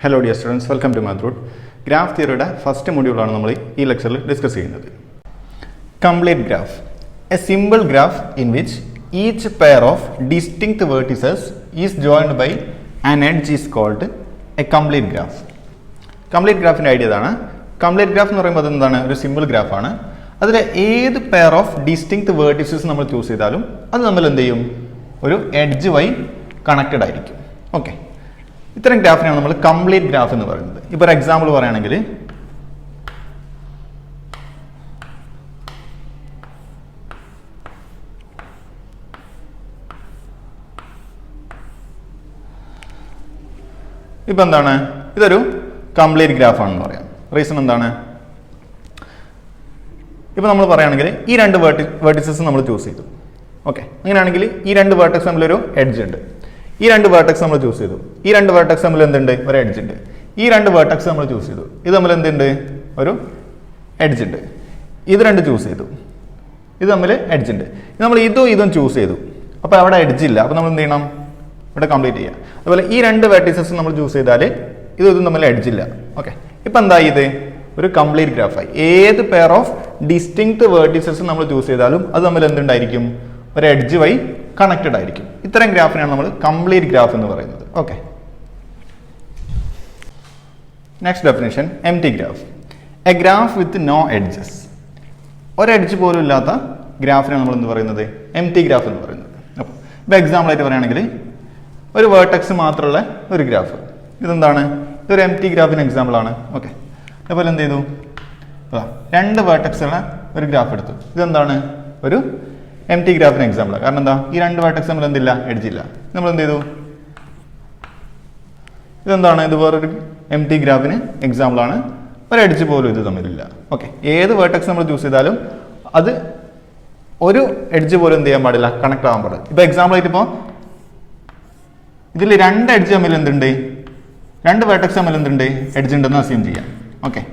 Hello dear students, welcome to Math Root. Graph theory first module ആണ് നമ്മൾ ഈ ലെക്ചറിൽ ഡിസ്കസ് ചെയ്യുന്നത്. Complete graph. A simple graph in which each pair of distinct vertices is joined by an edge is called a complete graph. Complete graph ന്റെ idea ഇതാണ്. Complete graph എന്ന് പറയുമ്പോൾ എന്താണ്? ഒരു സിമ്പിൾ ഗ്രാഫ് ആണ്. അതിലെ ഏത് പെയർ ഓഫ് ഡിസ്റ്റിങ്ക്ട് വേർട്ടിസസ് നമ്മൾ ചൂസ് ചെയ്താലും അത് നമ്മൾ എന്ത് ചെയ്യും? ഒരു എഡ്ജ് വഴി കണക്റ്റഡ് ആയിരിക്കും. ഓക്കെ, ഇത്തരം ഗ്രാഫിനാണ് നമ്മൾ കംപ്ലീറ്റ് ഗ്രാഫ് എന്ന് പറയുന്നത്. ഇപ്പോൾ ഒരു എക്സാമ്പിൾ പറയുകയാണെങ്കിൽ ഇപ്പം എന്താണ്, ഇതൊരു കംപ്ലീറ്റ് ഗ്രാഫ് ആണെന്ന് പറയാം. റീസൺ എന്താണ്? ഇപ്പോൾ നമ്മൾ പറയുകയാണെങ്കിൽ ഈ രണ്ട് വേർട്ടിസസ് നമ്മൾ ചൂസ് ചെയ്തു. ഓക്കെ, അങ്ങനെയാണെങ്കിൽ ഈ രണ്ട് വേർട്ടക്സ് തമ്മിലൊരു എഡ്ജ് ഉണ്ട്. ഈ രണ്ട് വേർട്ടക്സ് നമ്മൾ ചൂസ് ചെയ്തു. ഈ രണ്ട് വേർട്ടക്സ് തമ്മിൽ എന്തുണ്ട്? ഒരു എഡ്ജ് ഉണ്ട്. ഈ രണ്ട് വേർട്ടക്സ് നമ്മൾ ചൂസ് ചെയ്തു. ഇത് തമ്മിൽ എന്തുണ്ട്? ഒരു എഡ്ജ് ഉണ്ട്. ഇത് രണ്ട് ചൂസ് ചെയ്തു. ഇത് തമ്മിൽ എഡ്ജ് ഉണ്ട്. നമ്മൾ ഇതും ചൂസ് ചെയ്തു. അപ്പോൾ അവിടെ എഡ്ജ് ഇല്ല. അപ്പോൾ നമ്മൾ എന്ത് ചെയ്യണം? ഇവിടെ കംപ്ലീറ്റ് ചെയ്യാം. അതുപോലെ ഈ രണ്ട് വേർട്ടിസസ് നമ്മൾ ചൂസ് ചെയ്താൽ ഇതും തമ്മിൽ എഡ്ജ് ഇല്ല. ഓക്കെ, ഇപ്പം എന്തായി? ഇത് ഒരു കംപ്ലീറ്റ് ഗ്രാഫായി. ഏത് പെയർ ഓഫ് ഡിസ്റ്റിങ്ക്ട് വേർട്ടിസസ് നമ്മൾ ചൂസ് ചെയ്താലും അത് തമ്മിൽ എന്തുണ്ടായിരിക്കും? ഒരു എഡ്ജ് വഴി കണക്റ്റഡ് ആയിരിക്കും. ഇത്തരം ഗ്രാഫിനാണ് നമ്മൾ കംപ്ലീറ്റ് ഗ്രാഫ് എന്ന് പറയുന്നത്. Okay, next definition, empty graph. A graph with no edges. ഒരു എഡ്ജ് പോലും ഇല്ലാത്ത ഗ്രാഫിനാണ് നമ്മൾ എന്ത് പറയുന്നത്? എംപ്റ്റി ഗ്രാഫ് എന്ന് പറയുന്നത്. അപ്പോൾ ഇപ്പോൾ എക്സാമ്പിൾ ആയിട്ട് പറയുകയാണെങ്കിൽ ഒരു വേർട്ടക്സ് മാത്രമുള്ള ഒരു ഗ്രാഫ്. ഇതെന്താണ്? ഇതൊരു എംപ്റ്റി ഗ്രാഫിന് എക്സാമ്പിൾ ആണ്. ഓക്കെ, അതുപോലെ എന്ത് ചെയ്തു? രണ്ട് വേർട്ടക്സ് ഉള്ള ഒരു ഗ്രാഫ് എടുത്തു. ഇതെന്താണ്? ഒരു എംപ്റ്റി ഗ്രാഫിന് എക്സാമ്പിൾ. കാരണം എന്താ? ഈ രണ്ട് വേർട്ടക്സ് നമ്മൾ എന്തില്ല? എഡ്ജ് ഇല്ല. നമ്മൾ എന്ത് ചെയ്തു? ഇതെന്താണ്? ഇത് വേറൊരു എംപ്റ്റി ഗ്രാഫിന് എക്സാമ്പിൾ ആണ്. ഒരു എഡ്ജ് പോലും ഇത് തമ്മിലില്ല. ഓക്കെ, ഏത് വേർട്ടക്സ് നമ്മൾ ചൂസ് ചെയ്താലും അത് ഒരു എഡ്ജ് പോലും എന്ത് ചെയ്യാൻ പാടില്ല? കണക്ട് ആവാൻ പാടില്ല. ഇപ്പോൾ എക്സാമ്പിൾ ആയിട്ട് ഇപ്പോൾ ഇതിൽ രണ്ട് എഡ്ജ് തമ്മിൽ എന്തുണ്ട്? രണ്ട് വേർട്ടക്സ് തമ്മിൽ എന്തുണ്ട്? എഡ്ജ് ഉണ്ടെന്ന് അസ്യൂം ചെയ്യാം. ഓക്കെ,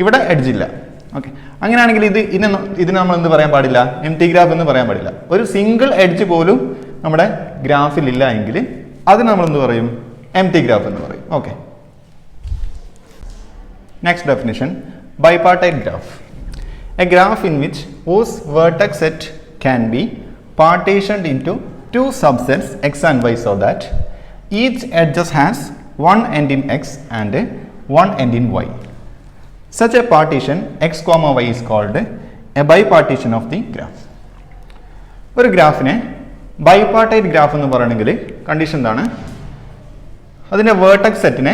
ഇവിടെ എഡ്ജ് ഇല്ല. ഓക്കെ, അങ്ങനെയാണെങ്കിൽ ഇതിന് നമ്മൾ എന്ത് പറയാൻ പാടില്ല? എംപ്റ്റി ഗ്രാഫ് എന്ന് പറയാൻ പാടില്ല. ഒരു സിംഗിൾ എഡ്ജ് പോലും നമ്മുടെ ഗ്രാഫിൽ ഇല്ല എങ്കിൽ അതിന് നമ്മൾ എന്ത് പറയും? എംപ്റ്റി ഗ്രാഫ് എന്ന് പറയും. Okay, next definition, bipartite graph. A graph in which whose vertex set can be partitioned into two subsets x and y so that each edges has one end in x and one end in y. Such a partition x comma y is called a bipartition of the graph. ഒരു ഗ്രാഫിനെ bipartite graph എന്ന് പറയണമെങ്കിൽ condition എന്താണ്? അതിൻ്റെ vertex സെറ്റിനെ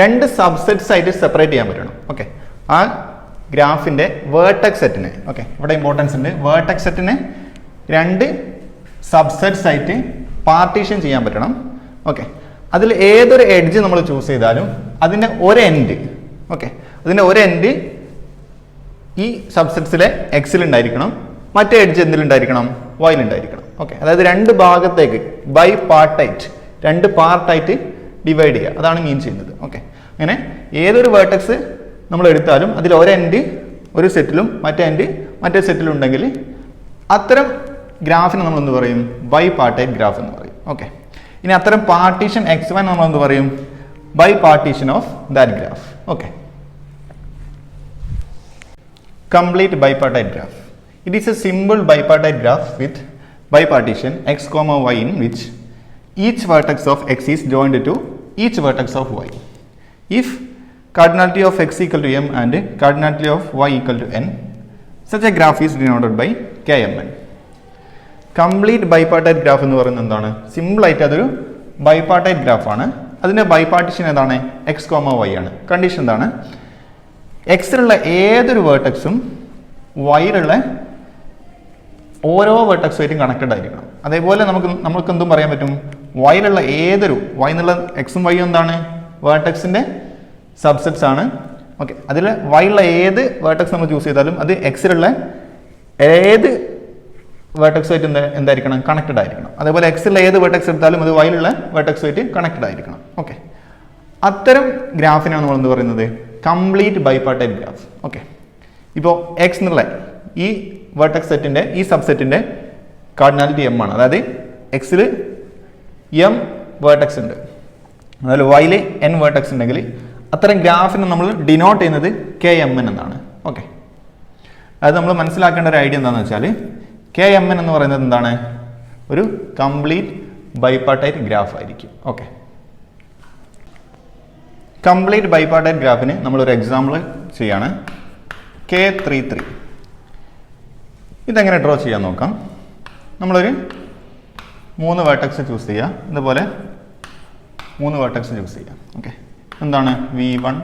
രണ്ട് subsets ആയിട്ട് separate ചെയ്യാൻ പറ്റണം. ഓക്കെ, ആ ഗ്രാഫിൻ്റെ വേർട്ടക്സ് സെറ്റിനെ, ഓക്കെ ഇവിടെ ഇമ്പോർട്ടൻസ് ഉണ്ട്, വേർട്ടക്സ് സെറ്റിനെ രണ്ട് സബ്സെറ്റ്സ് ആയിട്ട് പാർട്ടീഷൻ ചെയ്യാൻ പറ്റണം. ഓക്കെ, അതിൽ ഏതൊരു എഡ്ജ് നമ്മൾ ചൂസ് ചെയ്താലും അതിൻ്റെ ഒരു എൻഡ്, ഓക്കെ അതിൻ്റെ ഒരു എൻഡ് ഈ സബ്സെറ്റ്സിലെ എക്സിലുണ്ടായിരിക്കണം, മറ്റേ എഡ്ജ് എന്തിലുണ്ടായിരിക്കണം? വൈലുണ്ടായിരിക്കണം. ഓക്കെ, അതായത് രണ്ട് ഭാഗത്തേക്ക് ബൈ പാർട്ടൈറ്റ്, രണ്ട് പാർട്ടായിട്ട് ഡിവൈഡ് ചെയ്യുക, അതാണ് മീൻ ചെയ്യുന്നത്. ഓക്കെ, അങ്ങനെ ഏതൊരു വേർട്ടക്സ് നമ്മൾ എടുത്താലും അതിൽ ഒരു എൻഡ് ഒരു സെറ്റിലും മറ്റേ എൻഡ് മറ്റേ സെറ്റിലും ഉണ്ടെങ്കിൽ അത്തരം ഗ്രാഫിനെ നമ്മൾ എന്ത് പറയും? ബൈ പാർട്ടൈറ്റ് ഗ്രാഫ് എന്ന് പറയും. ഓക്കെ, ഇനി അത്തരം പാർട്ടീഷൻ x1 നമ്മൾ എന്ത് പറയും? By partition of that graph. Okay, complete bipartite graph. It is a simple bipartite graph with bipartition x comma y in which each vertex of x is joined to each vertex of y. If cardinality of x equal to m and cardinality of y equal to n, such a graph is denoted by kmn. Complete bipartite graph എന്ന് പറയുന്നത് എന്താണ്? Simple ആയിട്ട് അതൊരു bipartite graph ആണ്. അതിൻ്റെ ബൈപാർട്ടിഷൻ ഏതാണ്? X comma Y ആണ്. Condition എന്താണ്? എക്സിലുള്ള ഏതൊരു വേർട്ടക്സും വൈയിലുള്ള ഓരോ വേർട്ടക്സുമായിട്ടും കണക്റ്റഡ് ആയിരിക്കണം. അതേപോലെ നമുക്ക് എന്തും പറയാൻ പറ്റും? വൈയിലുള്ള ഏതൊരു വൈ എന്നുള്ള എക്സും വൈയും എന്താണ്? വേർട്ടക്സിൻ്റെ സബ്സെറ്റ്സ് ആണ്. ഓക്കെ, അതിൽ വൈയുള്ള ഏത് വേർട്ടക്സ് നമ്മൾ ചൂസ് ചെയ്താലും അത് എക്സിലുള്ള ഏത് വേർട്ടക്സുമായിട്ട് എന്തായിരിക്കണം? കണക്റ്റഡ് ആയിരിക്കണം. അതേപോലെ എക്സിലുള്ള ഏത് വേർട്ടക്സ് എടുത്താലും അത് വൈയിലുള്ള വേർട്ടക്സുമായിട്ട് കണക്റ്റഡ് ആയിരിക്കണം. ഓക്കെ, അത്തരം ഗ്രാഫിനാണ് നമ്മൾ എന്ത് പറയുന്നത്? Complete bipartite graph. ഓക്കെ, ഇപ്പോൾ എക്സ് എന്നുള്ള ഈ വേർട്ടക്സ് സെറ്റിൻ്റെ ഈ സബ്സെറ്റിൻ്റെ കാർഡിനാലിറ്റി എം ആണ്. അതായത് എക്സിൽ എം വേർട്ടക്സ് ഉണ്ട്. അതായത് വൈയിൽ n വേർട്ടക്സ് ഉണ്ടെങ്കിൽ അത്തരം ഗ്രാഫിനെ നമ്മൾ ഡിനോട്ട് ചെയ്യുന്നത് KMN എന്നാണ്. ഓക്കെ, അത് നമ്മൾ മനസ്സിലാക്കേണ്ട ഒരു ഐഡിയ എന്താണെന്ന് വെച്ചാൽ KMN എന്ന് പറയുന്നത് എന്താണ്? ഒരു കംപ്ലീറ്റ് ബൈപാർട്ടൈറ്റ് ഗ്രാഫ് ആയിരിക്കും. ഓക്കെ, കംപ്ലീറ്റ് ബൈപാർട്ടൈറ്റ് ഗ്രാഫിന് നമ്മളൊരു എക്സാമ്പിൾ ചെയ്യാണ്. K33. ഇതെങ്ങനെ ഡ്രോ ചെയ്യാൻ നോക്കാം. നമ്മളൊരു 3 വേർട്ടക്സ് ചൂസ് ചെയ്യുക. ഇതുപോലെ 3 വേർട്ടക്സ് ചൂസ് ചെയ്യാം. ഓക്കെ, എന്താണ്? V1,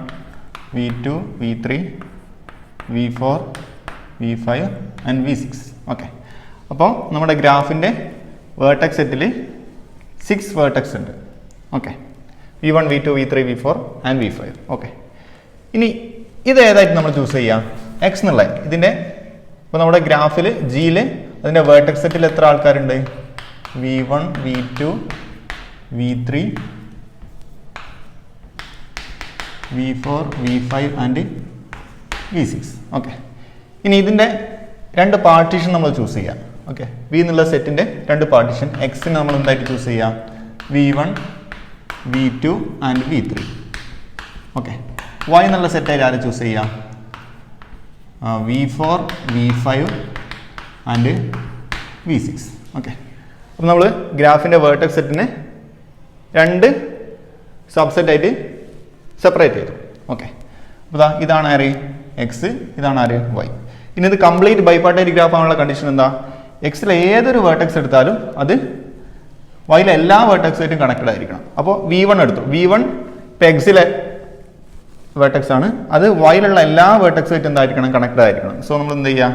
V2, V3, V4, V5 and V6. Okay, അപ്പോൾ നമ്മുടെ ഗ്രാഫിൻ്റെ വേർട്ടക്സ് സെറ്റിൽ 6 വേർട്ടക്സ് ഉണ്ട്. Okay, V1, V2, V3, V4 and V5. Okay, ഇനി ഇത് ഏതായിട്ട് നമ്മൾ ചൂസ് ചെയ്യാം? X എന്നുള്ള ഇതിൻ്റെ ഇപ്പോൾ നമ്മുടെ ഗ്രാഫിൽ ജിയിൽ അതിൻ്റെ വേർട്ടക്സ് സെറ്റിൽ എത്ര ആൾക്കാരുണ്ട്? V1, V2, V3, V4, V5 and V6. Okay, ഇനി ഇതിൻ്റെ 2 പാർട്ടീഷൻ നമ്മൾ ചൂസ് ചെയ്യാം. ഓക്കെ, വി എന്നുള്ള സെറ്റിൻ്റെ 2 പാർട്ടീഷൻ. എക്സിന് നമ്മൾ എന്തായിട്ട് ചൂസ് ചെയ്യാം? V1, V2 and V3. Okay, Y എന്നുള്ള സെറ്റായിട്ട് ആര് ചൂസ് ചെയ്യാം? V4, V5 and V6. Okay, അപ്പോൾ നമ്മൾ ഗ്രാഫിൻ്റെ വേർട്ടക്സ് സെറ്റിനെ 2 സബ്സെറ്റായിട്ട് സെപ്പറേറ്റ് ചെയ്തു. ഓക്കെ, അപ്പോൾ ഇതാണ് ആര്? എക്സ്, ഇതാണ് ആര്? വൈ. ഇനി ഇത് കംപ്ലീറ്റ് ബൈപാർട്ടൈറ്റ് ഗ്രാഫ് ആണുള്ള കണ്ടീഷൻ എന്താ? എക്സിലെ ഏതൊരു വേർട്ടക്സ് എടുത്താലും അത് വൈയിലെ എല്ലാ വേർട്ടക്സായിട്ടും കണക്റ്റഡ് ആയിരിക്കണം. അപ്പോൾ V1 എടുത്തു. V1 ഇപ്പോൾ എക്സിലെ വേർട്ടക്സ് ആണ്, അത് വൈയിലുള്ള എല്ലാ വേർട്ടക്സായിട്ടും എന്തായിരിക്കണം? കണക്റ്റഡ് ആയിരിക്കണം. സോ നമ്മൾ എന്ത് ചെയ്യുക?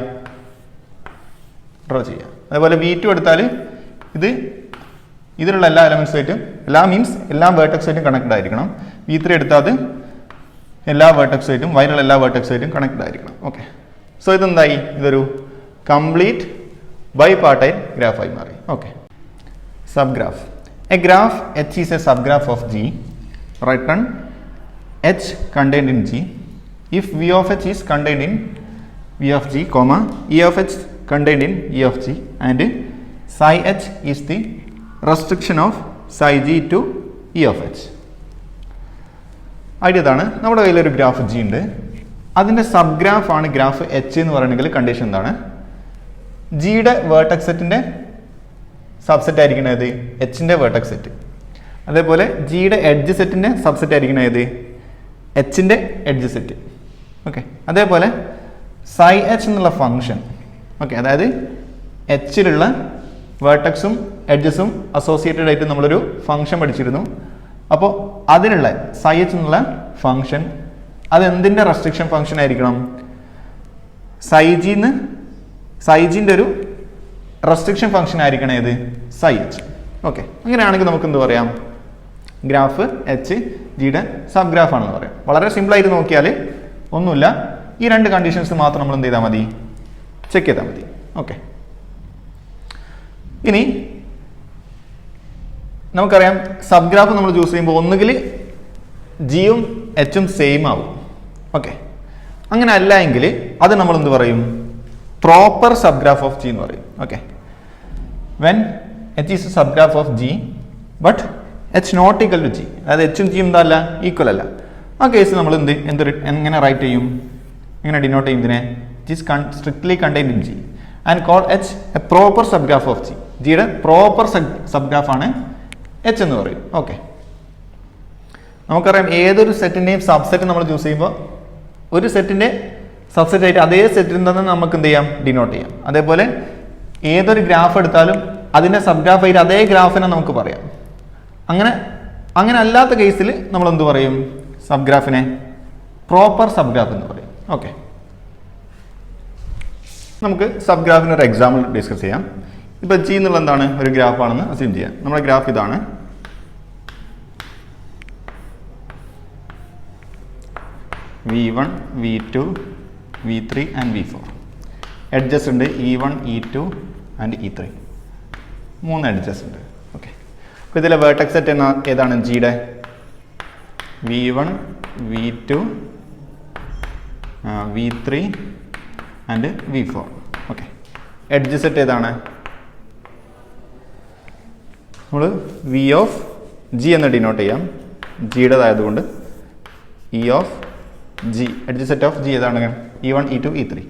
ഡ്രോ ചെയ്യുക. അതേപോലെ V2 എടുത്താൽ ഇതിലുള്ള എല്ലാ എലമെൻറ്റ്സായിട്ടും, എല്ലാ വേർട്ടക്സായിട്ടും കണക്റ്റഡ് ആയിരിക്കണം. V3 എടുത്താൽ അത് എല്ലാ വേർട്ടക്സായിട്ടും, വൈയിലുള്ള എല്ലാ വേർട്ടക്സായിട്ടും കണക്റ്റഡ് ആയിരിക്കണം. ഓക്കെ, സോ ഇതെന്തായി? ഇതൊരു കംപ്ലീറ്റ് ബൈപാർട്ടൈറ്റ് ഗ്രാഫായി മാറി. Okay, subgraph. A graph H is a subgraph of G. Written H contained in G. If V of H is contained in V of G, comma E of H contained in E of G, and psi H is the restriction of psi G to E of H. Idea ഇതാണ്. നമ്മുടെ കയ്യിലൊരു graph G ഉണ്ട്. അതിൻ്റെ subgraph ആണ് graph H എന്ന് പറയണമെങ്കിൽ condition എന്താണ്? ജിയുടെ വേർട്ടക്സ് സെറ്റിൻ്റെ സബ്സെറ്റ് ആയിരിക്കണം ഏത്? എച്ചിൻ്റെ വേർട്ടക്സ് സെറ്റ്. അതേപോലെ ജിയുടെ എഡ്ജ് സെറ്റിൻ്റെ സബ്സെറ്റ് ആയിരിക്കണം ഏത്? എച്ചിൻ്റെ എഡ്ജ് സെറ്റ്. ഓക്കെ, അതേപോലെ psi H എന്നുള്ള ഫംഗ്ഷൻ. ഓക്കെ, അതായത് എച്ചിലുള്ള വേർട്ടക്സും എഡ്ജസും അസോസിയേറ്റഡ് ആയിട്ട് നമ്മളൊരു ഫംഗ്ഷൻ പഠിച്ചിരുന്നു. അപ്പോൾ അതിലുള്ള psi H എന്നുള്ള ഫംഗ്ഷൻ അതെന്തിൻ്റെ റെസ്ട്രിക്ഷൻ ഫംഗ്ഷൻ ആയിരിക്കണം? psi ജിൻ്റെ ഒരു റെസ്ട്രിക്ഷൻ ഫംഗ്ഷൻ ആയിരിക്കണം ഏത്? psi H. ഓക്കെ, അങ്ങനെയാണെങ്കിൽ നമുക്ക് എന്ത് പറയാം? ഗ്രാഫ് H ജിയുടെ സബ് ഗ്രാഫ് ആണെന്ന് പറയാം. വളരെ സിമ്പിളായിട്ട് നോക്കിയാൽ ഒന്നുമില്ല, ഈ 2 കണ്ടീഷൻസ് മാത്രം നമ്മൾ എന്ത് ചെയ്താൽ മതി? ചെക്ക് ചെയ്താൽ മതി. ഓക്കെ, ഇനി നമുക്കറിയാം സബ് ഗ്രാഫ് നമ്മൾ ചൂസ് ചെയ്യുമ്പോൾ ഒന്നുകിൽ ജിയും എച്ചും സെയിം ആവും. ഓക്കെ, അങ്ങനെ അല്ല എങ്കിൽ അത് നമ്മൾ എന്ത് പറയും? Proper sub graph of G എന്ന് പറയും. Okay, when H is a sub graph of G but H not equal to G, അതായത് എച്ചും ജിയും എന്താ അല്ല? ഈക്വൽ അല്ല. ആ കേസ് നമ്മൾ എങ്ങനെ റൈറ്റ് ചെയ്യും? എങ്ങനെ ഡിനോട്ട് ചെയ്യും ഇതിനെ? G is strictly contained in G and call H A proper sub graph of G. ജിയുടെ പ്രോപ്പർ സബ് ഗ്രാഫ് ആണ് എച്ച് എന്ന് പറയും. ഓക്കെ, നമുക്കറിയാം ഏതൊരു സെറ്റിൻ്റെയും സബ്സെറ്റ് നമ്മൾ ചൂസ് ചെയ്യുമ്പോൾ ഒരു സെറ്റിൻ്റെ സബ്സെറ്റ് ആയിട്ട് അതേ സെറ്റിൽ തന്നെ നമുക്ക് എന്ത് ചെയ്യാം? ഡിനോട്ട് ചെയ്യാം. അതേപോലെ ഏതൊരു ഗ്രാഫ് എടുത്താലും അതിൻ്റെ സബ് ഗ്രാഫ് ആയിട്ട് അതേ ഗ്രാഫിനെ നമുക്ക് പറയാം. അങ്ങനെ അല്ലാത്ത കേസിൽ നമ്മൾ എന്ത് പറയും? സബ് ഗ്രാഫിനെ പ്രോപ്പർ സബ് ഗ്രാഫ് എന്ന് പറയും. ഓക്കെ, നമുക്ക് സബ് ഗ്രാഫിന് ഒരു എക്സാമ്പിൾ ഡിസ്കസ് ചെയ്യാം. ഇപ്പോൾ ജി എന്നുള്ള എന്താണ്? ഒരു ഗ്രാഫാണെന്ന് അസ്യൂം ചെയ്യാം. നമ്മുടെ ഗ്രാഫ് ഇതാണ്. V1, V2, V3 and V4. Edges ഉണ്ട് E1, E2 and E3. 3 edges ഉണ്ട്. ഓക്കെ, അപ്പോൾ ഇതിലെ വേർട്ടക്സ് സെറ്റ് ഏതാണ്? ജിയുടെ V1, V2, V3 and V4. Okay, edge set ഏതാണ്? നമ്മൾ V of G എന്ന് ഡിനോട്ട് ചെയ്യാം. ജിയുടേതായതുകൊണ്ട് E of G edge set of G ഏതാണ് E1 E2 E3.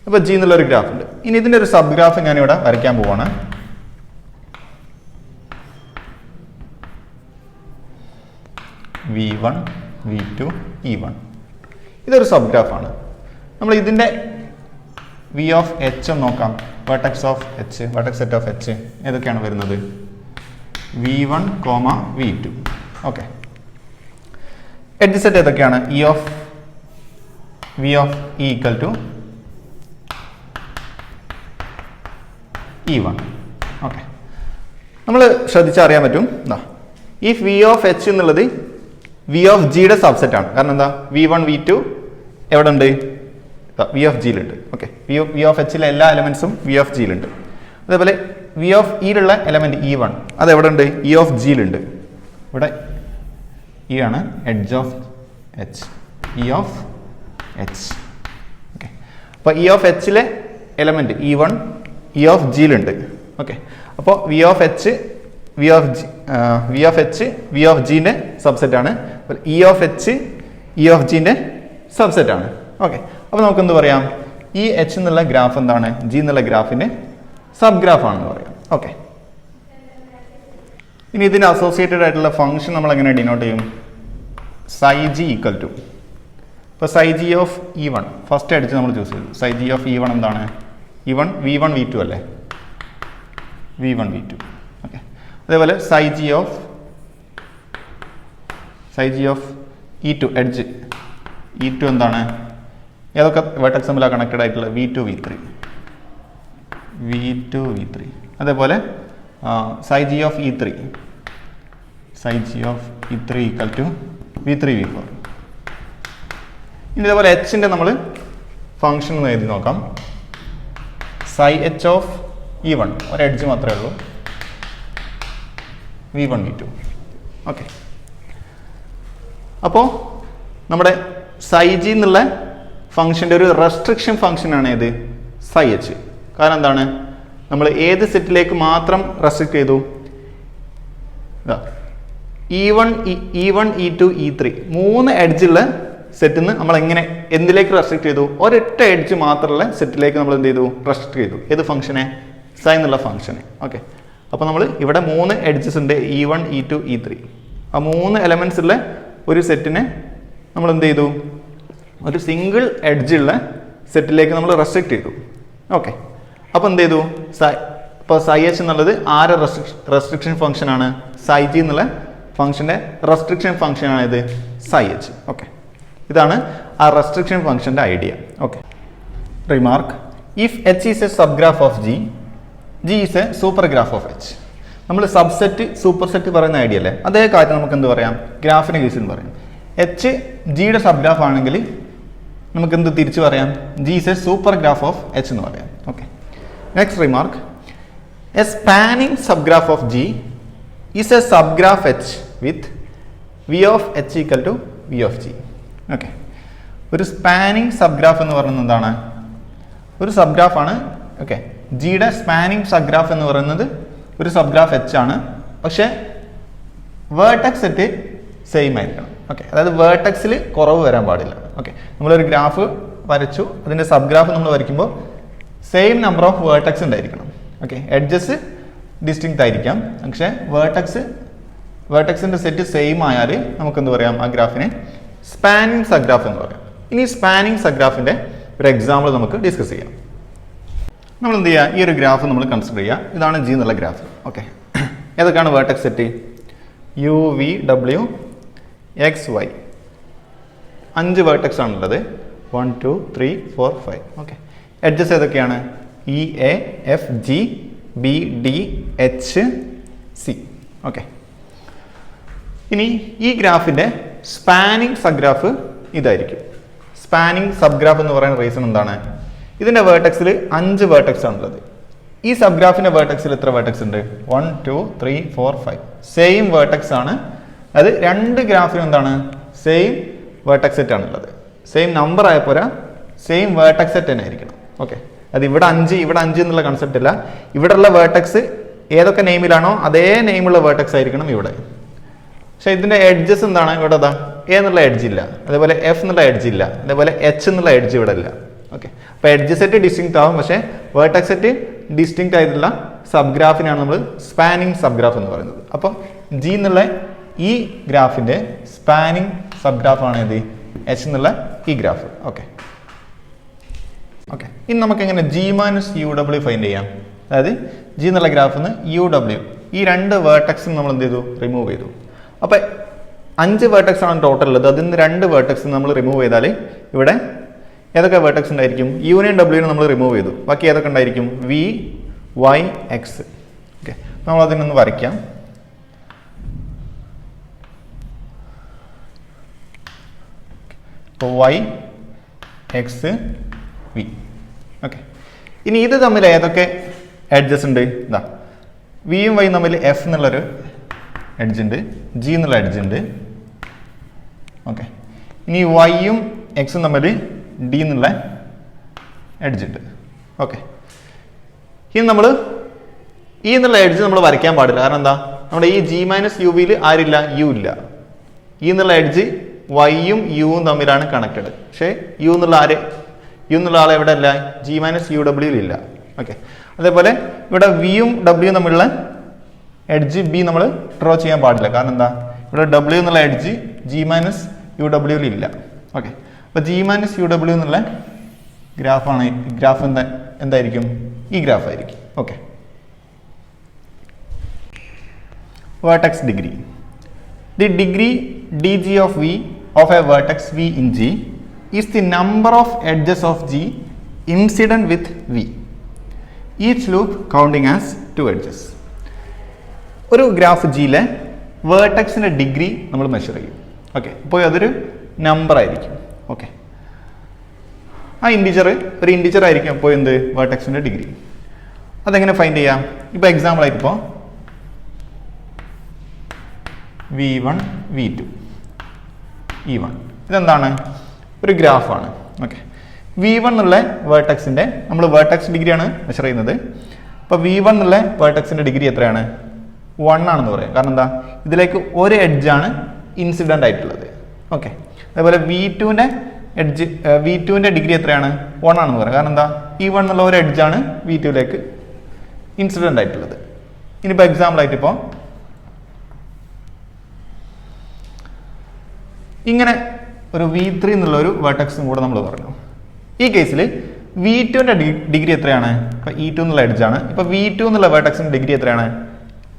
അപ്പോൾ ജി എന്നുള്ളൊരു ഗ്രാഫ് ഉണ്ട്. ഇനി ഇതിൻ്റെ ഒരു സബ് ഗ്രാഫ് ഞാനിവിടെ വരയ്ക്കാൻ പോവാണ്. V1 V2 E1 ഇതൊരു സബ് ഗ്രാഫാണ്. നമ്മൾ ഇതിൻ്റെ വി ഓഫ് എച്ച് എന്ന് നോക്കാം. Vertex of H, vertex set of H ഏതൊക്കെയാണ് വരുന്നത്? V1, V2. Okay. Edge set ഏതൊക്കെയാണ്? V of E equal to E1. Okay. നമ്മൾ ശ്രദ്ധിച്ചറിയാൻ പറ്റും, ഈ വി ഓഫ് എച്ച് എന്നുള്ളത് വി ഓഫ് ജിയുടെ സബ്സെറ്റ് ആണ്. കാരണം എന്താ? V1 V2 എവിടെ ഉണ്ട്? വി ഓഫ് ജിയിലുണ്ട്. ഓക്കെ. വി ഓഫ് എച്ചിലെ എല്ലാ എലമെന്റ്സും വി ഓഫ് ജിയിലുണ്ട്. അതേപോലെ വി ഓഫ് ഇയിലുള്ള എലമെന്റ് E1 അത് എവിടെ ഉണ്ട്? ഇ ഓഫ് ജിയിലുണ്ട്. ഇവിടെ ഇ ആണ് edge of H, E of H. Okay. അപ്പോൾ ഇ ഓഫ് എച്ചിലെ എലമെന്റ് E1 ഇ ഓഫ് ജിയിലുണ്ട്. ഓക്കെ. അപ്പോൾ V of H V of ജിന്റെ സബ്സെറ്റ് ആണ്. E of H E of ജിന്റെ സബ്സെറ്റ് ആണ്. ഓക്കെ. അപ്പോൾ നമുക്ക് എന്ത് പറയാം? ഈ എച്ച് എന്നുള്ള ഗ്രാഫ് എന്താണ്? ജി എന്നുള്ള ഗ്രാഫിന്റെ സബ് ഗ്രാഫ് ആണെന്ന് പറയാം. ഓക്കെ. ഇനി ഇതിന് അസോസിയേറ്റഡ് ആയിട്ടുള്ള ഫംഗ്ഷൻ നമ്മൾ എങ്ങനെ ഡിനോട്ട് ചെയ്യും? സൈ ജി ഈക്വൽ ടു, ഇപ്പോൾ സൈ ജി ഓഫ് E1 ഫസ്റ്റ് അടിച്ച് നമ്മൾ ചൂസ് ചെയ്തു. സൈ ജി ഓഫ് E1 എന്താണ്? V1 V2 അല്ലേ? V1 V2. ഓക്കെ. അതേപോലെ psi G of E2 edge E2 എന്താണ്? ഏതൊക്കെ വെർട്ടെക്സ് തമ്മിലാണ് കണക്റ്റഡ് ആയിട്ടുള്ള? V2 V3. അതേപോലെ psi G of E3 equal to V3 V4. ഇനി ഇതേപോലെ എച്ചിൻ്റെ നമ്മൾ ഫംഗ്ഷൻ ഒന്ന് എഴുതി നോക്കാം. സൈ എച്ച് ഓഫ് E1 ഒരു എഡ്ജ് മാത്രമേ ഉള്ളൂ, V1 V2. ഓക്കെ. അപ്പോൾ നമ്മുടെ സൈ ജി എന്നുള്ള ഫംഗ്ഷൻ്റെ ഒരു റെസ്ട്രിക്ഷൻ ഫംഗ്ഷനാണ് ഏത്? സൈ എച്ച്. കാരണം എന്താണ്? നമ്മൾ ഏത് സെറ്റിലേക്ക് മാത്രം റെസ്ട്രിക്ട് ചെയ്തു? E1 E2 E3 മൂന്ന് എഡ്ജുള്ള സെറ്റിൽ നിന്ന് നമ്മൾ എങ്ങനെ എന്തിലേക്ക് റെസ്ട്രിക്ട് ചെയ്തു? ഒരൊറ്റ എഡ്ജ് മാത്രമുള്ള സെറ്റിലേക്ക് നമ്മൾ എന്ത് ചെയ്തു? റെസ്ട്രിക്ട് ചെയ്തു. ഏത് ഫംഗ്ഷനെ? സൈ എന്നുള്ള ഫംഗ്ഷനെ. ഓക്കെ. അപ്പോൾ നമ്മൾ ഇവിടെ മൂന്ന് എഡ്ജസ് ഉണ്ട്, E1 E2 E3. ആ മൂന്ന് എലമെന്റ്സ് ഉള്ള ഒരു സെറ്റിനെ നമ്മൾ എന്ത് ചെയ്തു? ഒരു സിംഗിൾ എഡ്ജുള്ള സെറ്റിലേക്ക് നമ്മൾ റെസ്ട്രിക്ട് ചെയ്തു. ഓക്കെ. അപ്പോൾ എന്ത് ചെയ്തു? ഇപ്പോൾ സൈ എച്ച് എന്നുള്ളത് ആരെ റെസ്ട്രിക്ഷൻ ഫംഗ്ഷനാണ്? സൈ ജി എന്നുള്ള ഫംഗ്ഷൻ്റെ റെസ്ട്രിക്ഷൻ ഫംഗ്ഷനാണ് ഇത് സൈ എച്ച്. ഓക്കെ. ഇതാണ് ആ റെസ്ട്രിക്ഷൻ ഫംഗ്ഷൻ്റെ idea. Okay. Remark: if H is a sub graph of G, G is a super graph of H. നമ്മൾ സബ്സെറ്റ് സൂപ്പർ സെറ്റ് പറയുന്ന ഐഡിയ അല്ലേ? അതേ കാര്യം നമുക്ക് എന്ത് പറയാം? ഗ്രാഫിൻ്റെ കേസിൽ എന്ന് പറയാം. എച്ച് ജിയുടെ സബ് ഗ്രാഫ് ആണെങ്കിൽ നമുക്ക് എന്ത് തിരിച്ചു പറയാം? G is a super graph of H എന്ന് പറയാം. Okay. Next remark: a spanning sub graph of G is a sub graph H with V of H equal to V of G. Okay. ഒരു spanning subgraph എന്ന് പറയുന്നത് എന്താണ്? ഒരു സബ് ഗ്രാഫാണ്. Okay. ജിയുടെ സ്പാനിങ് സബ് ഗ്രാഫ് എന്ന് പറയുന്നത് ഒരു സബ് ഗ്രാഫ് എച്ച് ആണ്. പക്ഷേ വേർട്ടെക്സ് സെറ്റ് സെയിം ആയിരിക്കണം. ഓക്കെ. അതായത് വേർട്ടെക്സിൽ കുറവ് വരാൻ പാടില്ല. ഓക്കെ. നമ്മളൊരു ഗ്രാഫ് വരച്ചു, അതിൻ്റെ സബ് ഗ്രാഫ് നമ്മൾ വരയ്ക്കുമ്പോൾ സെയിം നമ്പർ ഓഫ് വേർട്ടെക്സ് ഉണ്ടായിരിക്കണം. ഓക്കെ. എഡ്ജസ് ഡിസ്റ്റിങ്ക്റ്റ് ആയിരിക്കാം, പക്ഷേ വേർട്ടെക്സിൻ്റെ സെറ്റ് സെയിം ആയാൽ നമുക്ക് എന്ത് പറയാം? ആ ഗ്രാഫിനെ സ്പാനിങ് സബ് ഗ്രാഫ് എന്ന് പറയാം. ഇനി സ്പാനിങ് സബ് ഗ്രാഫിൻ്റെ ഒരു എക്സാമ്പിൾ നമുക്ക് ഡിസ്കസ് ചെയ്യാം. നമ്മൾ എന്ത് ചെയ്യുക? ഈ ഒരു ഗ്രാഫ് നമ്മൾ കൺസിഡർ ചെയ്യുക. ഇതാണ് ജി എന്നുള്ള ഗ്രാഫ്. ഓക്കെ. ഏതൊക്കെയാണ് vertex set? U V W X Y 5 vertex ആണുള്ളത്. 1 2 3 4 5. ഓക്കെ. എഡ്ജസ് ഏതൊക്കെയാണ്? E A F G B D H C. Okay. ഇനി ഈ ഗ്രാഫിൻ്റെ സ്പാനിങ് സബ് ഗ്രാഫ് ഇതായിരിക്കും. സ്പാനിങ് സബ് ഗ്രാഫ് എന്ന് പറയുന്ന റീസൺ എന്താണ്? ഇതിൻ്റെ വേർട്ടെക്സിൽ 5 വേർട്ടെക്സ് ആണുള്ളത്. ഈ സബ് ഗ്രാഫിൻ്റെ വേർട്ടെക്സിൽ എത്ര വേർട്ടെക്സ് ഉണ്ട്? 1 2 3 4 5. സെയിം വേർട്ടെക്സ് ആണ്. അത് രണ്ട് ഗ്രാഫിനും എന്താണ്? സെയിം വേർട്ടെക്സ് സെറ്റ് ആണുള്ളത്. സെയിം നമ്പർ ആയ പോരാ, സെയിം വേർട്ടെക്സ് സെറ്റ് തന്നെ ആയിരിക്കണം. ഓക്കെ. അത് ഇവിടെ 5 എന്നുള്ള കൺസെപ്റ്റ് അല്ല. ഇവിടെയുള്ള വേർട്ടെക്സ് ഏതൊക്കെ നെയിമിലാണോ അതേ നെയിമുള്ള വേർട്ടെക്സ് ആയിരിക്കണം ഇവിടെ. പക്ഷേ ഇതിൻ്റെ എഡ്ജസ് എന്താണ് ഇവിടെ? അതാ എ എന്നുള്ള എഡ്ജ് ഇല്ല, അതേപോലെ എഫ് എന്നുള്ള എഡ്ജ് ഇല്ല, അതേപോലെ എച്ച് എന്നുള്ള എഡ്ജ് ഇവിടെ ഇല്ല. ഓക്കെ, അപ്പോൾ എഡ്ജ് സെറ്റ് ഡിസ്റ്റിങ്ക്റ്റ് ആവും, പക്ഷേ വേർട്ടെക്സ് സെറ്റ് ഡിസ്റ്റിങ്ക്റ്റ് ആയിട്ടുള്ള സബ് ഗ്രാഫിനാണ് നമ്മൾ സ്പാനിങ് സബ് ഗ്രാഫ് എന്ന് പറയുന്നത്. അപ്പോൾ ജി എന്നുള്ള ഈ ഗ്രാഫിൻ്റെ സ്പാനിങ് സബ് ഗ്രാഫാണ് ഇത് എച്ച് എന്നുള്ള ഈ ഗ്രാഫ്. ഓക്കെ ഓക്കെ, ഇനി നമുക്ക് എങ്ങനെ G minus U W find ചെയ്യാം? അതായത് ജി എന്നുള്ള ഗ്രാഫിൽ നിന്ന് യു ഡബ്ല്യു ഈ രണ്ട് വേർട്ടെക്സും നമ്മൾ എന്ത് ചെയ്തു? റിമൂവ് ചെയ്തു. അപ്പോൾ 5 വേർട്ടെക്സ് ആണ് ടോട്ടൽ ഉള്ളത്. അതിൽ നിന്ന് 2 വേർട്ടെക്സ് നമ്മൾ റിമൂവ് ചെയ്താൽ ഇവിടെ ഏതൊക്കെ വേർട്ടെക്സ് ഉണ്ടായിരിക്കും? യുവിനെയും ഡബ്ല്യുവിനെ നമ്മൾ റിമൂവ് ചെയ്തു. ബാക്കി ഏതൊക്കെ ഉണ്ടായിരിക്കും? V, Y, X. ഓക്കെ, നമ്മൾ അതിനൊന്ന് വരയ്ക്കാം. ഇപ്പോൾ വൈ, എക്സ്, വി. ഓക്കെ, ഇനി ഇത് തമ്മിൽ ഏതൊക്കെ എഡ്ജസ് ഉണ്ട്? ഇതാ വിയും വൈയും തമ്മിൽ എഫ് എന്നുള്ളൊരു എഡ്ജ് ഉണ്ട്, ജി എന്നുള്ള എഡ്ജ് ഉണ്ട്. ഓക്കെ, ഇനി വൈയും എക്സും തമ്മിൽ ഡി എന്നുള്ള എഡ്ജ് ഉണ്ട്. ഓക്കെ, ഇനി നമ്മൾ ഈ എന്നുള്ള എഡ്ജ് നമ്മൾ വരയ്ക്കാൻ പാടില്ല. കാരണം എന്താ? നമ്മുടെ ഈ ജി മൈനസ് യു വിയിൽ ആരില്ല? യു ഇല്ല. ഈ എന്നുള്ള എഡ്ജ് വൈയും യുവും തമ്മിലാണ് കണക്റ്റഡ്. പക്ഷേ യു എന്നുള്ള ആൾ എവിടെ അല്ല? ജി മൈനസ് യു ഡബ്ല്യൂയിൽ ഇല്ല. ഓക്കെ, അതേപോലെ ഇവിടെ വിയും ഡബ്ല്യു തമ്മിലുള്ള എഡ്ജ് ബി നമ്മൾ ഡ്രോ ചെയ്യാൻ പാടില്ല. കാരണം എന്താ? ഇവിടെ ഡബ്ല്യു എന്നുള്ള എഡ്ജ് ജി മൈനസ് യു ഡബ്ല്യൂയിൽ ഇല്ല. ഓക്കെ, അപ്പോൾ ജി മൈനസ് യു ഡബ്ല്യു എന്നുള്ള ഗ്രാഫ് എന്തായിരിക്കും? ഈ ഗ്രാഫ് ആയിരിക്കും. Okay, vertex degree. The degree D G of V of a vertex V in G is the number of edges of G incident with V, each loop counting as 2 edges. ഒരു graph ജിയിലെ വേർട്ടെക്സിൻ്റെ degree നമ്മൾ measure ചെയ്യും. Okay, അപ്പോൾ അതൊരു number ആയിരിക്കും. Okay, ആ ഒരു ഇൻഡിജർ ആയിരിക്കും അപ്പോൾ എന്ത്? വേർട്ടെക്സിൻ്റെ ഡിഗ്രി. അതെങ്ങനെ ഫൈൻഡ് ചെയ്യാം? ഇപ്പോൾ എക്സാമ്പിൾ ആയിട്ട് ഇപ്പോൾ V1, V2, E1 ഇതെന്താണ്? ഒരു ഗ്രാഫാണ്. ഓക്കെ, V1 എന്നുള്ള വേർട്ടെക്സിൻ്റെ നമ്മൾ വേർട്ടെക്സ് ഡിഗ്രിയാണ് മെഷർ ചെയ്യുന്നത്. അപ്പോൾ V1 എന്നുള്ള വേർട്ടെക്സിൻ്റെ ഡിഗ്രി എത്രയാണ്? 1 ആണെന്ന് പറയാം. കാരണം എന്താ? ഇതിലേക്ക് ഒരു എഡ്ജാണ് ഇൻസിഡൻ്റ് ആയിട്ടുള്ളത്. ഓക്കെ, അതേപോലെ V2ൻ്റെ ഡിഗ്രി എത്രയാണ്? 1 ആണെന്ന് പറയാം. കാരണം എന്താ? E1 എന്നുള്ള ഒരു എഡ്ജാണ് V2ലേക്ക് ഇൻസിഡൻ്റ് ആയിട്ടുള്ളത്. ഇനിയിപ്പോൾ എക്സാമ്പിൾ ആയിട്ട് ഇപ്പോൾ ഇങ്ങനെ ഒരു V3 എന്നുള്ള ഒരു വേർട്ടെക്സും കൂടെ നമ്മൾ പറഞ്ഞു. ഈ കേസിൽ V2ൻ്റെ ഡിഗ്രി എത്രയാണ്? ഇപ്പോൾ E2 എന്നുള്ള എഡ്ജാണ്. ഇപ്പോൾ V2 എന്നുള്ള വേർട്ടെക്സിൻ്റെ ഡിഗ്രി എത്രയാണ്?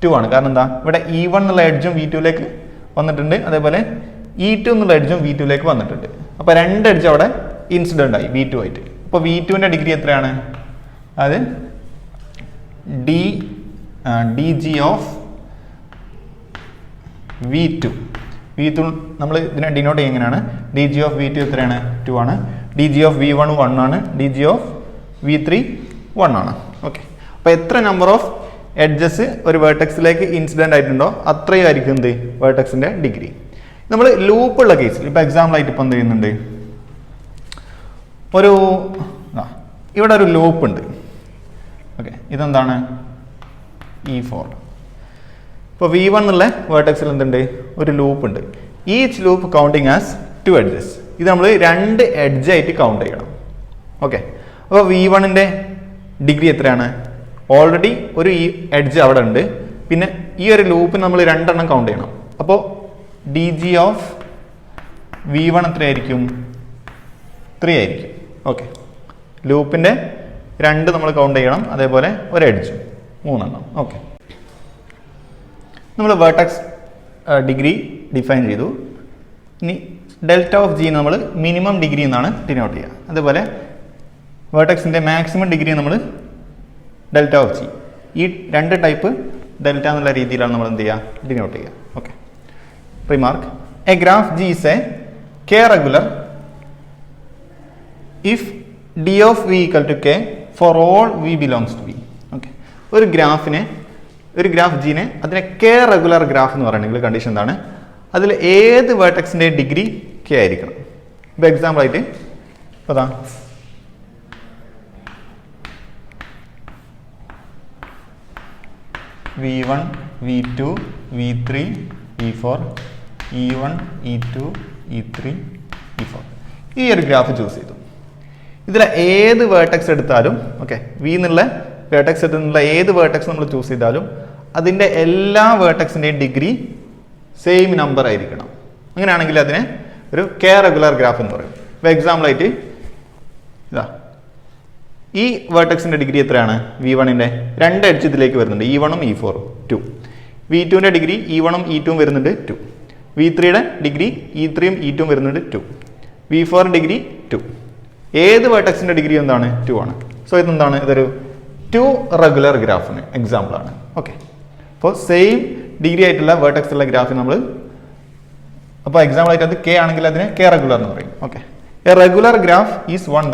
2 ആണ്. കാരണം എന്താ? ഇവിടെ E1 എന്നുള്ള എഡ്ജും V2ലേക്ക് വന്നിട്ടുണ്ട്, അതേപോലെ E2 എന്നുള്ള എഡ്ജും V2ലേക്ക് വന്നിട്ടുണ്ട്. അപ്പോൾ 2 എഡ്ജ് അവിടെ ഇൻസിഡൻ്റ് ആയി V2 ആയിട്ട്. അപ്പോൾ V2ൻ്റെ ഡിഗ്രി എത്രയാണ്? അത് ഡി ജി ഓഫ് V2 നമ്മൾ ഇതിനെ ഡിനോട്ട് ചെയ്യുക എങ്ങനെയാണ്? ഡി ജി ഓഫ് V2 എത്രയാണ്? 2 ആണ്. ഡി ജി ഓഫ് V1 1 ആണ്. ഡി ജി ഓഫ് V3 1 ആണ്. ഓക്കെ, അപ്പോൾ എത്ര നമ്പർ ഓഫ് എഡ്ജസ് ഒരു വേർട്ടെക്സിലേക്ക് ഇൻസിഡൻ്റ് ആയിട്ടുണ്ടോ അത്രയും ആയിരിക്കും എന്ത്? വേർട്ടെക്സിൻ്റെ ഡിഗ്രി. നമ്മൾ ലൂപ്പുള്ള കേസിൽ ഇപ്പോൾ എക്സാമ്പിൾ ആയിട്ട് ഇപ്പോൾ എന്ത് ചെയ്യുന്നുണ്ട്? ഇവിടെ ഒരു ലൂപ്പ് ഉണ്ട്. ഓക്കെ, ഇതെന്താണ്? E4. ഇപ്പോൾ V1 എന്നുള്ള വേർട്ടെക്സിൽ എന്തുണ്ട്? ഒരു ലൂപ്പ് ഉണ്ട്. Each loop counting as 2 edges. ഇത് നമ്മൾ 2 എഡ്ജായിട്ട് കൗണ്ട് ചെയ്യണം. ഓക്കെ, അപ്പോൾ V1ൻ്റെ ഡിഗ്രി എത്രയാണ്? ഓൾറെഡി ഒരു എഡ്ജ് അവിടെ ഉണ്ട്. പിന്നെ ഈ ഒരു ലൂപ്പിന് നമ്മൾ 2 എണ്ണം കൗണ്ട് ചെയ്യണം. അപ്പോൾ ഡി ജി ഓഫ് V1 എത്രയായിരിക്കും? 3 ആയിരിക്കും. ഓക്കെ, ലൂപ്പിൻ്റെ 2 നമ്മൾ കൗണ്ട് ചെയ്യണം, അതേപോലെ ഒരു എഡ്ജ് 3 എണ്ണം. ഓക്കെ, നമ്മൾ വേർട്ടെക്സ് ഡിഗ്രി ഡിഫൈൻ ചെയ്തു. ഇനി ഡെൽറ്റ ഓഫ് ജി നമ്മൾ മിനിമം ഡിഗ്രി എന്നാണ് ഡിനോട്ട് ചെയ്യുക. അതുപോലെ വേർട്ടെക്സിൻ്റെ മാക്സിമം ഡിഗ്രി നമ്മൾ ഡെൽറ്റ ഓഫ് ജി. ഈ 2 ടൈപ്പ് ഡെൽറ്റ എന്നുള്ള രീതിയിലാണ് നമ്മൾ എന്ത് ചെയ്യുക? ഡിനോട്ട് ചെയ്യുക. Okay, remark: a graph G is a K regular if D of V equal to K for all V belongs to V. Okay, ഒരു graph ജിനെ അതിനെ കെ റെഗുലർ ഗ്രാഫ് എന്ന് പറയുകയാണെങ്കിൽ കണ്ടീഷൻ എന്താണ്? അതിൽ ഏത് വേർട്ടെക്സിൻ്റെ ഡിഗ്രി കെ ആയിരിക്കണം. ഇപ്പോൾ എക്സാമ്പിൾ ആയിട്ട് അതാ V1, V2, V3, V4, E1, E2, E3, E4. ഈ ഒരു ഗ്രാഫ് ചൂസ് ചെയ്തു. ഇതിലെ ഏത് വേർട്ടെക്സ് എടുത്താലും ഓക്കെ, വി എന്നുള്ള വേർട്ടെക്സ് എടുത്തുള്ള ഏത് വേർട്ടെക്സ് നമ്മൾ ചൂസ് ചെയ്താലും അതിൻ്റെ എല്ലാ വേർട്ടെക്സിൻ്റെയും ഡിഗ്രി സെയിം നമ്പർ ആയിരിക്കണം. അങ്ങനെയാണെങ്കിൽ അതിനെ ഒരു കെ റെഗുലർ ഗ്രാഫ് എന്ന് പറയും. ഇപ്പോൾ എക്സാമ്പിളായിട്ട് ഇതാ ഈ വേർട്ടെക്സിൻ്റെ ഡിഗ്രി എത്രയാണ്? V1ൻ്റെ 2 എഡ്ജ് ഇതിലേക്ക് വരുന്നുണ്ട്, E1ഉം E4ഉം 2. V2ൻ്റെ ഡിഗ്രി E1ഉം E2ഉം വരുന്നുണ്ട് 2. V3യുടെ ഡിഗ്രി E3ഉം E2ഉം വരുന്നുണ്ട് 2. V4 degree 2. ഏത് വേർട്ടെക്സിൻ്റെ ഡിഗ്രി എന്താണ്? 2 ആണ്. സോ ഇതെന്താണ്? ഇതൊരു 2 റെഗുലർ ഗ്രാഫിന് എക്സാമ്പിൾ ആണ്. ഓക്കെ, അപ്പോൾ സെയിം ഡിഗ്രി ആയിട്ടുള്ള വേർട്ടെക്സ് ഉള്ള ഗ്രാഫ് നമ്മൾ, അപ്പോൾ എക്സാമ്പിൾ ആയിട്ട് അത് കെ ആണെങ്കിൽ അതിനെ കെ റെഗുലർ എന്ന് പറയും. Okay, a regular graph is one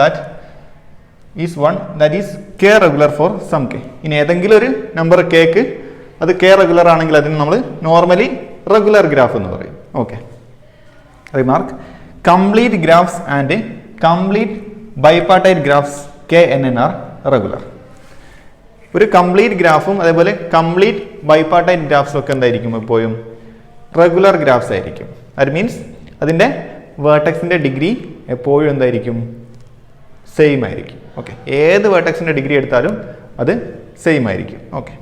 that is K regular for some K. ഇനി ഏതെങ്കിലും ഒരു നമ്പർ കെക്ക് അത് കെ റെഗുലർ ആണെങ്കിൽ അതിന് നമ്മൾ നോർമലി റെഗുലർ ഗ്രാഫ് എന്ന് പറയും. Okay, remark complete graphs and complete bipartite graphs KNN are regular. ഒരു കംപ്ലീറ്റ് ഗ്രാഫും അതേപോലെ കംപ്ലീറ്റ് ബൈപാർട്ടൈറ്റ് ഗ്രാഫ്സും ഒക്കെ എന്തായിരിക്കും? എപ്പോഴും റെഗുലർ ഗ്രാഫ്സ് ആയിരിക്കും. ദാറ്റ് മീൻസ് അതിൻ്റെ വേർട്ടെക്സിൻ്റെ ഡിഗ്രി എപ്പോഴും എന്തായിരിക്കും? സെയിം ആയിരിക്കും. ഓക്കെ, ഏത് വേർട്ടെക്സിൻ്റെ ഡിഗ്രി എടുത്താലും അത് സെയിം ആയിരിക്കും. ഓക്കെ.